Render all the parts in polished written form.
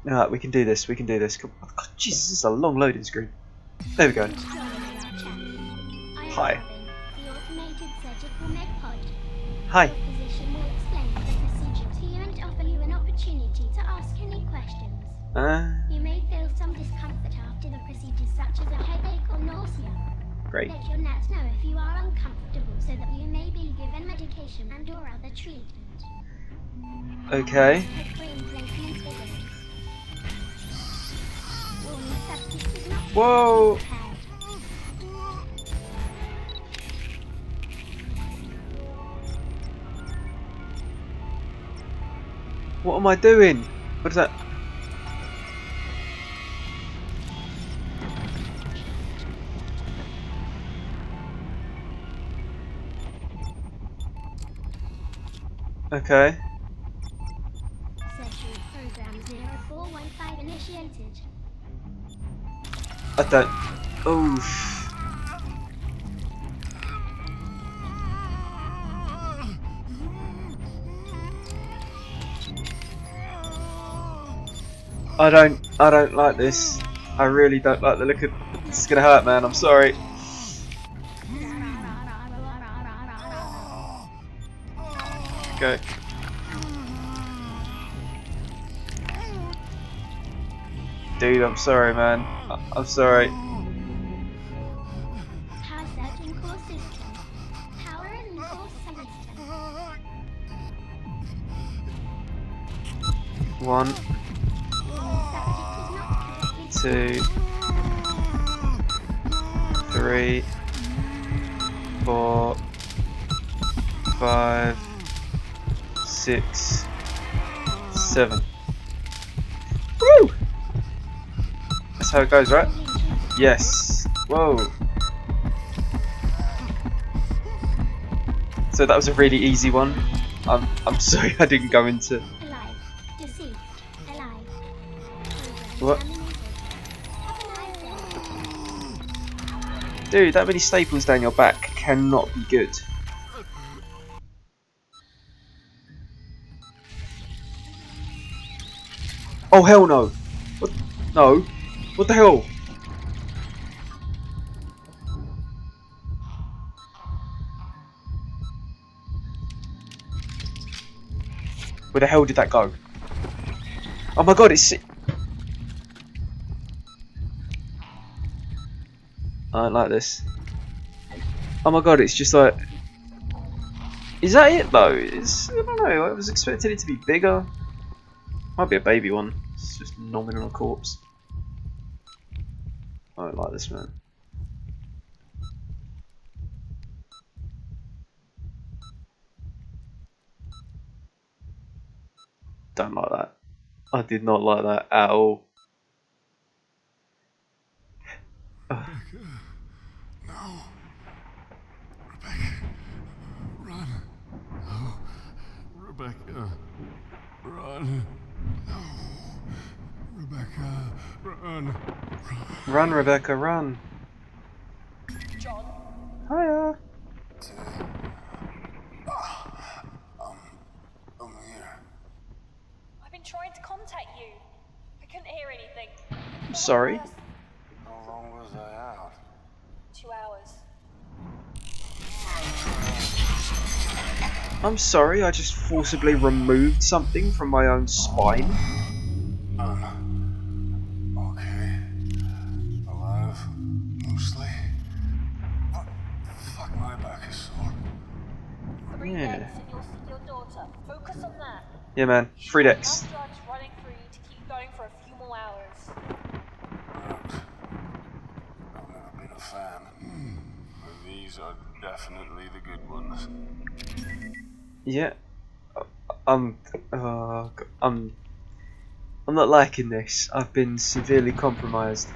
No, we can do this. We can do this. Come on. God, Jesus, this is a long loading screen. There we go. Hi. The automated surgical med pod. Hi. Your physician will explain the procedure to you and offer you an opportunity to ask any questions. You may feel some discomfort after the procedure, such as a headache or nausea. Great. Let your nurse know if you are uncomfortable so that you may be given medication and or other treatment. Okay. Head brain placement vigorous. Warning, Stasis is not Whoa. prepared. What am I doing? What is that? Okay. Surgery program 0415 initiated. I don't. Oof. I don't like this. I really don't like the look of. This is gonna hurt, man. I'm sorry. Go. Dude, I'm sorry, man. I'm sorry. Power surging core system. Power and core system. 1, Subject is not correctly 2, 3, 4, 5, 6, 7. Woo! That's how it goes, right? Yes. Whoa. So that was a really easy one. I'm sorry I didn't go into. alive. Deceased. Alive. What? Have a nice day. Dude, that many staples down your back cannot be good. Oh hell no! What? No! What the hell? Where the hell did that go? Oh my god, it's. I don't like this. Oh my god, it's just like. Is that it though? It's, I don't know. I was expecting it to be bigger. Might be a baby one. It's just nominal on a corpse. I don't like this, man. Don't like that. I did not like that at all. No. Rebecca. Run. No. Rebecca. Run. No. Rebecca. Run. Run, Rebecca, run. John, Hiya. I'm here. I've been trying to contact you. I couldn't hear anything. I'm sorry. How long was I out? 2 hours. I'm sorry, I just forcibly removed something from my own spine. Okay. Alive. Mostly. But fuck, my back is sore. 3 Yeah. decks and you'll see your daughter. Focus on that. Yeah, man. 3 decks. Enough drugs running through you to keep going for a few more hours. Drugs. I've never been a fan. But these are definitely the good ones. Yeah. I'm not liking this. I've been severely compromised.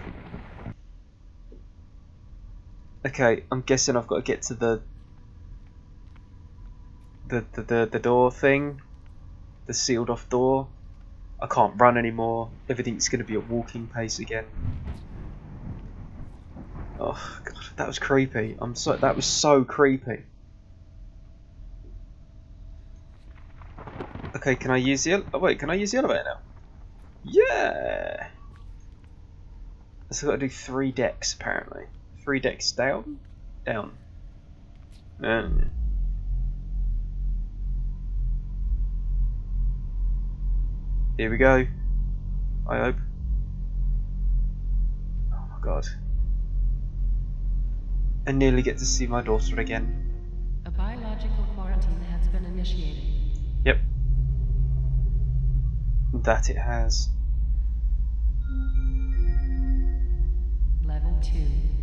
Okay, I'm guessing I've got to get to the door thing. The sealed off door. I can't run anymore. Everything's going to be at walking pace again. Oh god, that was creepy. That was so creepy. Okay, can I use the? Oh wait, can I use the elevator now? Yeah. So I've got to do 3 decks apparently. 3 decks down? Down. Here we go. I hope. Oh my god. I nearly get to see my daughter again. A biological quarantine has been initiated. Yep. That it has. Level 2.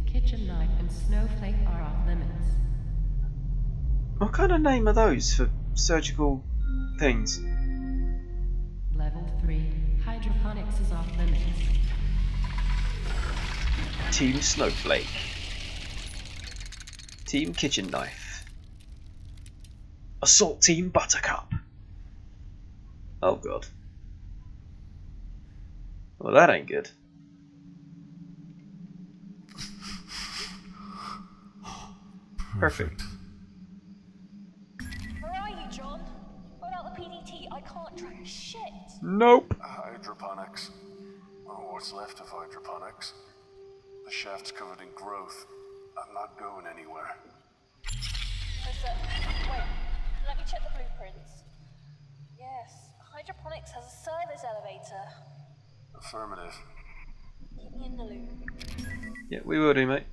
Kitchen knife and snowflake are off limits. What kind of name are those for surgical things? Level 3. Hydroponics is off limits. Team Snowflake. Team Kitchen Knife. Assault Team Buttercup. Oh god. Well, that ain't good. Perfect. Where are you, John? Without the PDT, I can't track shit. Nope. Hydroponics. Or what's left of hydroponics. The shaft's covered in growth. I'm not going anywhere. Listen, wait. Let me check the blueprints. Yes, hydroponics has a service elevator. Affirmative. Keep me in the loop. Yeah, we will do, mate.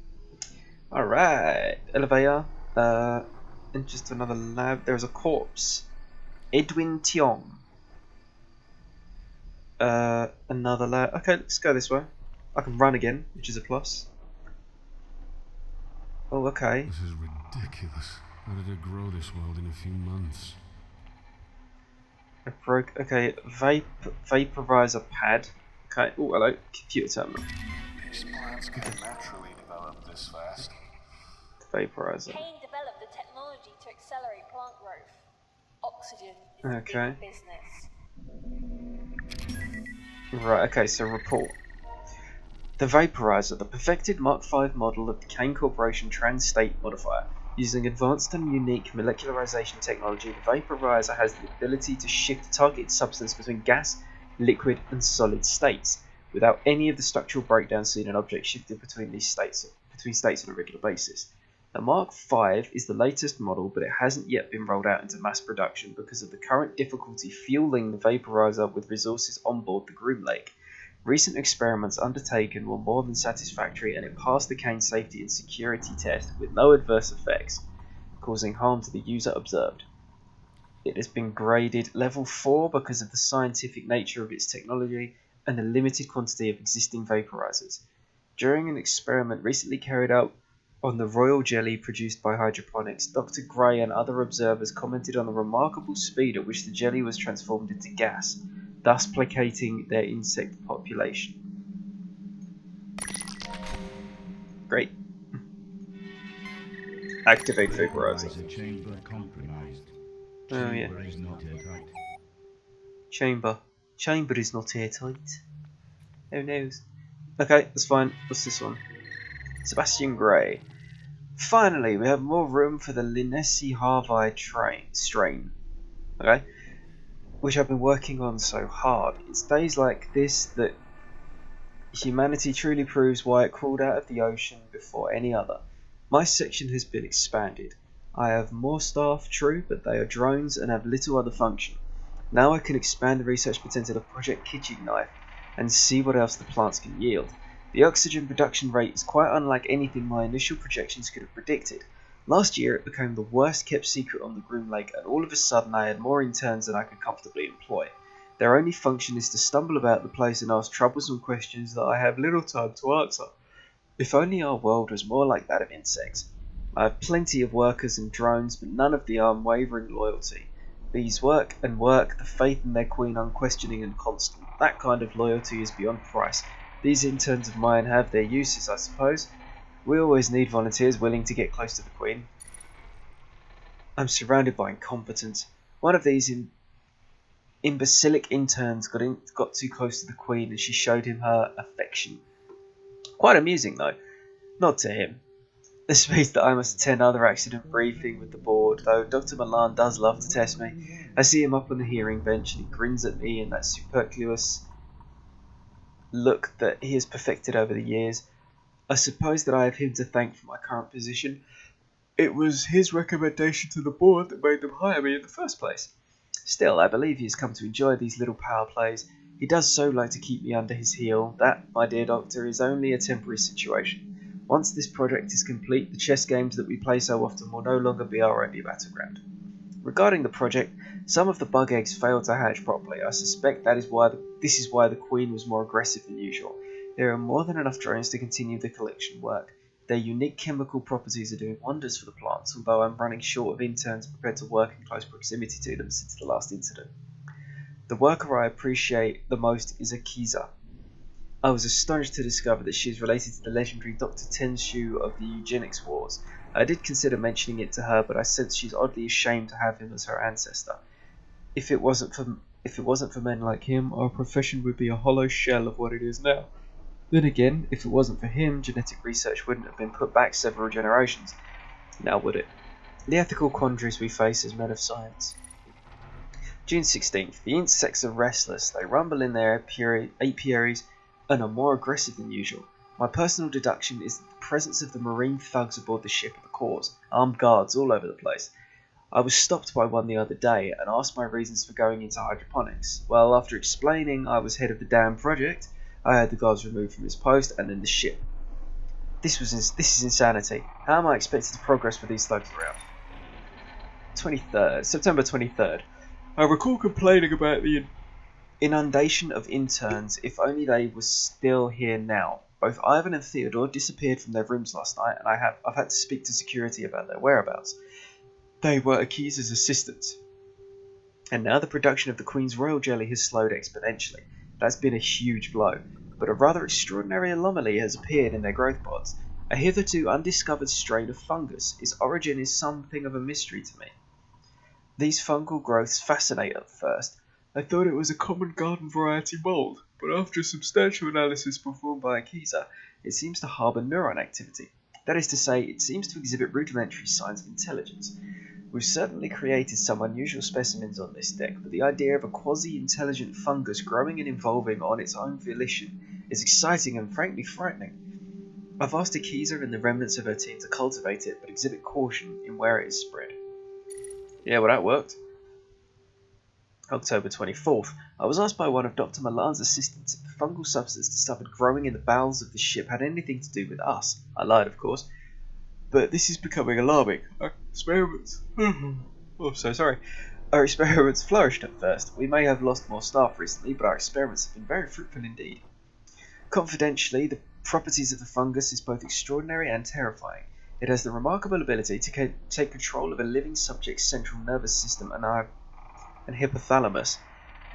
Alright. Elevator. And just another lab. There's a corpse. Edwin Tiong. Another lab. Okay, let's go this way. I can run again, which is a plus. Oh, okay. This is ridiculous. How did it grow this world in a few months? I broke. Okay, vaporizer pad. Okay. Oh, hello. Computer terminal. These plants can't naturally develop this fast. Vaporizer. Kane developed the technology to accelerate plant growth. Oxygen is Okay. big business. Right, okay, so report. The Vaporizer, the perfected Mark V model of the Kane Corporation Trans-State Modifier. Using advanced and unique molecularization technology, the Vaporizer has the ability to shift targeted substance between gas, liquid, and solid states, without any of the structural breakdowns seen in objects shifted between states on a regular basis. The Mark V is the latest model, but it hasn't yet been rolled out into mass production because of the current difficulty fueling the Vaporizer with resources on board the Groom Lake. Recent experiments undertaken were more than satisfactory, and it passed the Kane safety and security test with no adverse effects, causing harm to the user observed. It has been graded level 4 because of the scientific nature of its technology and the limited quantity of existing vaporizers. During an experiment recently carried out on the royal jelly produced by hydroponics, Dr. Gray and other observers commented on the remarkable speed at which the jelly was transformed into gas, thus placating their insect population. Great. Activate vaporizer. Chamber compromised. Oh yeah. Chamber is not airtight. Chamber is not airtight. Who knows? Okay, that's fine. What's this one? Sebastian Gray. Finally, we have more room for the Linnesi Harvey strain. Okay? Which I've been working on so hard. It's days like this that humanity truly proves why it crawled out of the ocean before any other. My section has been expanded. I have more staff, true, but they are drones and have little other function. Now I can expand the research potential of Project Kitchen Knife and see what else the plants can yield. The oxygen production rate is quite unlike anything my initial projections could have predicted. Last year it became the worst kept secret on the Groom Lake, and all of a sudden I had more interns than I could comfortably employ. Their only function is to stumble about the place and ask troublesome questions that I have little time to answer. If only our world was more like that of insects. I have plenty of workers and drones, but none of the unwavering loyalty. These work, the faith in their queen unquestioning and constant. That kind of loyalty is beyond price. These interns of mine have their uses, I suppose. We always need volunteers willing to get close to the queen. I'm surrounded by incompetence. One of these imbecilic interns got too close to the queen and she showed him her affection. Quite amusing though. Not to him. This means that I must attend another accident briefing with the board, though Dr. Milan does love to test me. I see him up on the hearing bench and he grins at me in that superfluous look that he has perfected over the years. I suppose that I have him to thank for my current position. It was his recommendation to the board that made them hire me in the first place. Still, I believe he has come to enjoy these little power plays. He does so like to keep me under his heel. That, my dear Doctor, is only a temporary situation. Once this project is complete, the chess games that we play so often will no longer be our only battleground. Regarding the project, some of the bug eggs failed to hatch properly. I suspect this is why the Queen was more aggressive than usual. There are more than enough drones to continue the collection work. Their unique chemical properties are doing wonders for the plants, although I'm running short of interns prepared to work in close proximity to them since the last incident. The worker I appreciate the most is Akiza. I was astonished to discover that she is related to the legendary Dr. Tenshu of the eugenics wars. I did consider mentioning it to her, but I sense she's oddly ashamed to have him as her ancestor. If it wasn't for men like him, our profession would be a hollow shell of what it is now. Then again, if it wasn't for him, genetic research wouldn't have been put back several generations. Now would it? The ethical quandaries we face as men of science. June 16th. The insects are restless. They rumble in their apiaries and are more aggressive than usual. My personal deduction is that the presence of the marine thugs aboard the ship are the cause. Armed guards all over the place. I was stopped by one the other day and asked my reasons for going into hydroponics. Well, after explaining I was head of the damn project, I had the guards removed from his post and then the ship. This is insanity. How am I expected to progress with these thugs around? September 23rd. I recall complaining about the inundation of interns. If only they were still here now. Both Ivan and Theodore disappeared from their rooms last night, and I've had to speak to security about their whereabouts. They were Akiza's assistants. And now the production of the Queen's Royal Jelly has slowed exponentially. That's been a huge blow, but a rather extraordinary anomaly has appeared in their growth pods. A hitherto undiscovered strain of fungus. Its origin is something of a mystery to me. These fungal growths fascinate at first. I thought it was a common garden variety mould, but after a substantial analysis performed by Akiza, it seems to harbour neuron activity. That is to say, it seems to exhibit rudimentary signs of intelligence. We've certainly created some unusual specimens on this deck, but the idea of a quasi-intelligent fungus growing and evolving on its own volition is exciting and frankly frightening. I've asked Akiza and the remnants of her team to cultivate it, but exhibit caution in where it is spread. Yeah, well that worked. October 24th. I was asked by one of Dr. Milan's assistants if the fungal substance discovered growing in the bowels of the ship had anything to do with us. I lied, of course. But this is becoming alarming. Our experiments... oh, so sorry. Our experiments flourished at first. We may have lost more staff recently, but our experiments have been very fruitful indeed. Confidentially, the properties of the fungus is both extraordinary and terrifying. It has the remarkable ability to take control of a living subject's central nervous system and hypothalamus.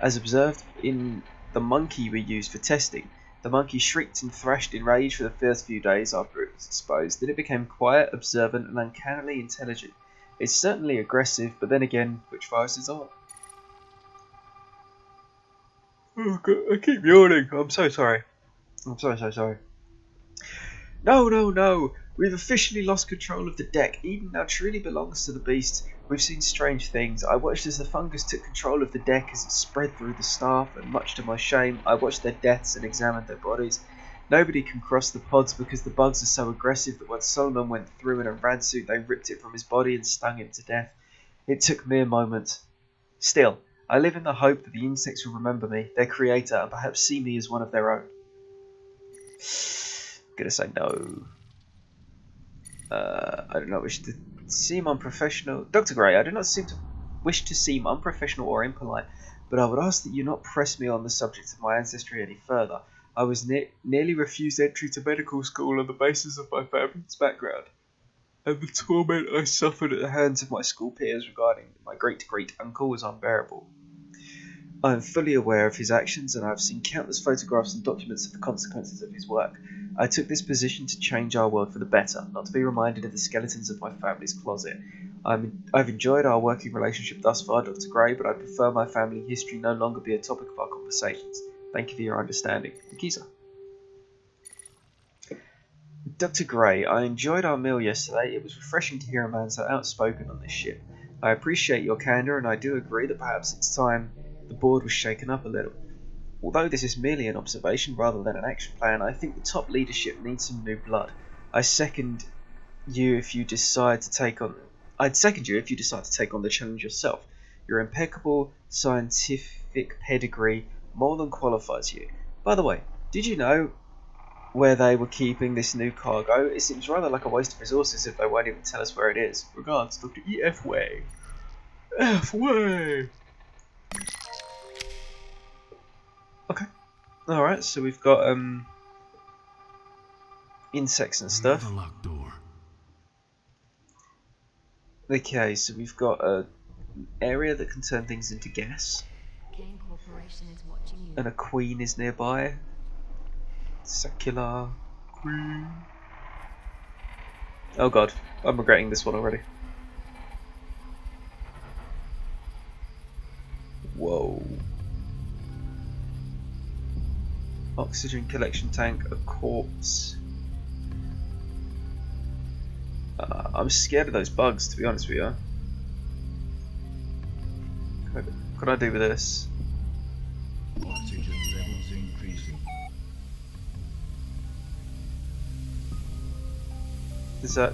As observed in the monkey we used for testing, the monkey shrieked and thrashed in rage for the first few days after it was exposed. Then it became quiet, observant, and uncannily intelligent. It's certainly aggressive, but then again, which virus is on? Oh God, I keep yawning. I'm so sorry. I'm so sorry. No. We've officially lost control of the deck. Eden now truly belongs to the beast. We've seen strange things. I watched as the fungus took control of the deck as it spread through the staff, and much to my shame, I watched their deaths and examined their bodies. Nobody can cross the pods because the bugs are so aggressive that when Solomon went through in a rad suit, they ripped it from his body and stung him to death. It took mere moments. Still, I live in the hope that the insects will remember me, their creator, and perhaps see me as one of their own. I'm gonna say no. I do not wish to seem unprofessional. Dr. Gray, I do not wish to seem unprofessional or impolite, but I would ask that you not press me on the subject of my ancestry any further. I was nearly refused entry to medical school on the basis of my family's background, and the torment I suffered at the hands of my school peers regarding my great-great-uncle was unbearable. I am fully aware of his actions, and I have seen countless photographs and documents of the consequences of his work. I took this position to change our world for the better, not to be reminded of the skeletons of my family's closet. I've enjoyed our working relationship thus far, Dr. Gray, but I prefer my family history no longer be a topic of our conversations. Thank you for your understanding. Akiza. Dr. Gray, I enjoyed our meal yesterday. It was refreshing to hear a man so outspoken on this ship. I appreciate your candour, and I do agree that perhaps it's time the board was shaken up a little. Although this is merely an observation rather than an action plan, I think the top leadership needs some new blood. I'd second you if you decide to take on the challenge yourself. Your impeccable scientific pedigree more than qualifies you. By the way, did you know where they were keeping this new cargo? It seems rather like a waste of resources if they won't even tell us where it is. Regards, Dr. E.F. Way. F. Way! Okay. Alright, so we've got insects and stuff. Another locked door. Okay, so we've got an area that can turn things into gas. Kane Corporation is watching you. And a queen is nearby. Secular queen. Oh god, I'm regretting this one already. Whoa. Oxygen collection tank, a corpse. I'm scared of those bugs, to be honest with you. What can I do with this? Oxygen levels increasing. Does that...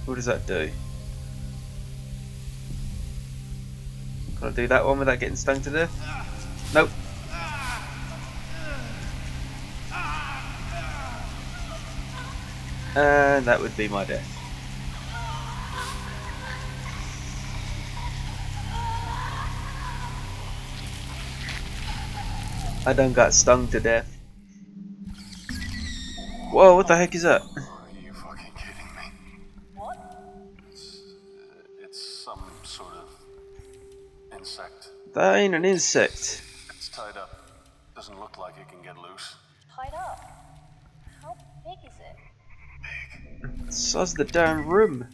What does that do? Can I do that one without getting stung to death? Nope. And that would be my death. I done got stung to death. Whoa, what the heck is that? Are you fucking kidding me? What? It's some sort of insect. That ain't an insect. It's tied up. Doesn't look like it can get loose. Tied up. How big is it? It's the size of the damn room.